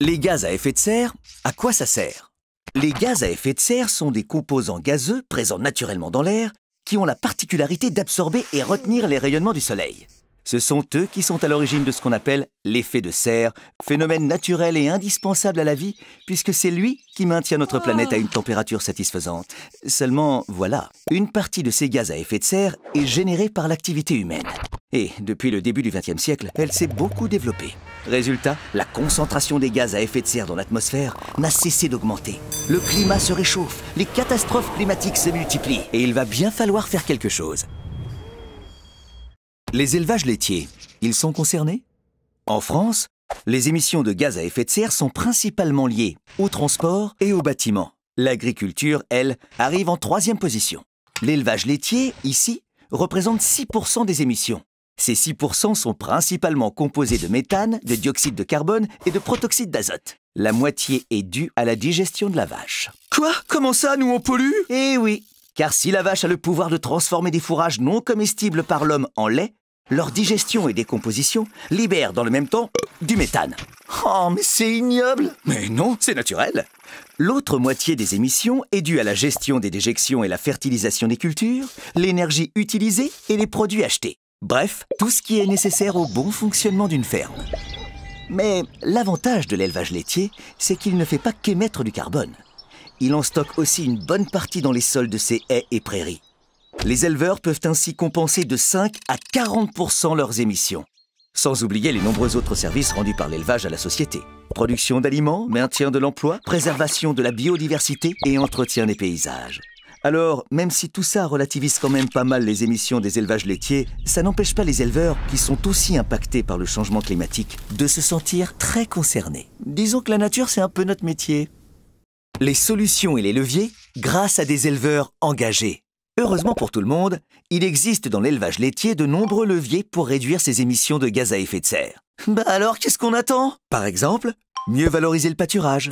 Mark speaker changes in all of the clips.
Speaker 1: Les gaz à effet de serre, à quoi ça sert? Les gaz à effet de serre sont des composants gazeux présents naturellement dans l'air qui ont la particularité d'absorber et retenir les rayonnements du soleil. Ce sont eux qui sont à l'origine de ce qu'on appelle l'effet de serre, phénomène naturel et indispensable à la vie, puisque c'est lui qui maintient notre planète à une température satisfaisante. Seulement, voilà, une partie de ces gaz à effet de serre est générée par l'activité humaine. Et depuis le début du XXe siècle, elle s'est beaucoup développée. Résultat, la concentration des gaz à effet de serre dans l'atmosphère n'a cessé d'augmenter. Le climat se réchauffe, les catastrophes climatiques se multiplient, et il va bien falloir faire quelque chose. Les élevages laitiers, ils sont concernés? En France, les émissions de gaz à effet de serre sont principalement liées au transport et au bâtiment. L'agriculture, elle, arrive en troisième position. L'élevage laitier, ici, représente 6% des émissions. Ces 6% sont principalement composés de méthane, de dioxyde de carbone et de protoxyde d'azote. La moitié est due à la digestion de la vache.
Speaker 2: Quoi? Comment ça, nous on pollue?
Speaker 1: Eh oui, car si la vache a le pouvoir de transformer des fourrages non comestibles par l'homme en lait, leur digestion et décomposition libèrent dans le même temps du méthane.
Speaker 2: Oh, mais c'est ignoble!
Speaker 1: Mais non, c'est naturel. L'autre moitié des émissions est due à la gestion des déjections et la fertilisation des cultures, l'énergie utilisée et les produits achetés. Bref, tout ce qui est nécessaire au bon fonctionnement d'une ferme. Mais l'avantage de l'élevage laitier, c'est qu'il ne fait pas qu'émettre du carbone. Il en stocke aussi une bonne partie dans les sols de ses haies et prairies. Les éleveurs peuvent ainsi compenser de 5 à 40% leurs émissions. Sans oublier les nombreux autres services rendus par l'élevage à la société. Production d'aliments, maintien de l'emploi, préservation de la biodiversité et entretien des paysages. Alors, même si tout ça relativise quand même pas mal les émissions des élevages laitiers, ça n'empêche pas les éleveurs, qui sont aussi impactés par le changement climatique, de se sentir très concernés. Disons que la nature, c'est un peu notre métier. Les solutions et les leviers, grâce à des éleveurs engagés. Heureusement pour tout le monde, il existe dans l'élevage laitier de nombreux leviers pour réduire ses émissions de gaz à effet de serre.
Speaker 2: Bah alors, qu'est-ce qu'on attend?
Speaker 1: Par exemple, mieux valoriser le pâturage,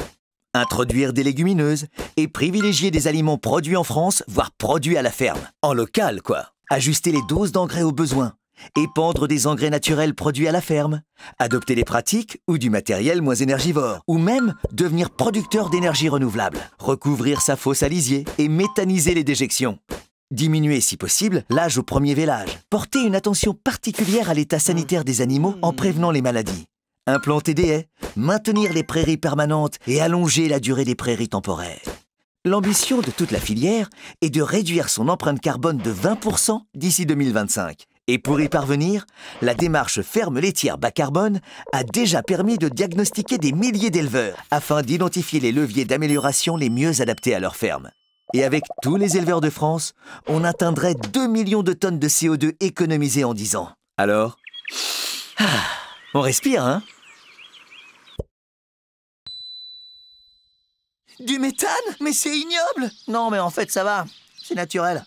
Speaker 1: introduire des légumineuses et privilégier des aliments produits en France, voire produits à la ferme. En local, quoi. Ajuster les doses d'engrais aux besoins, épandre des engrais naturels produits à la ferme, adopter des pratiques ou du matériel moins énergivore, ou même devenir producteur d'énergie renouvelable, recouvrir sa fosse à lisier et méthaniser les déjections. Diminuer, si possible, l'âge au premier vélage. Porter une attention particulière à l'état sanitaire des animaux en prévenant les maladies. Implanter des haies, maintenir les prairies permanentes et allonger la durée des prairies temporaires. L'ambition de toute la filière est de réduire son empreinte carbone de 20% d'ici 2025. Et pour y parvenir, la démarche ferme laitière bas carbone a déjà permis de diagnostiquer des milliers d'éleveurs afin d'identifier les leviers d'amélioration les mieux adaptés à leur ferme. Et avec tous les éleveurs de France, on atteindrait 2 millions de tonnes de CO2 économisées en 10 ans. Alors, on respire, hein?
Speaker 2: Du méthane? Mais c'est ignoble!
Speaker 1: Non, mais en fait, ça va. C'est naturel.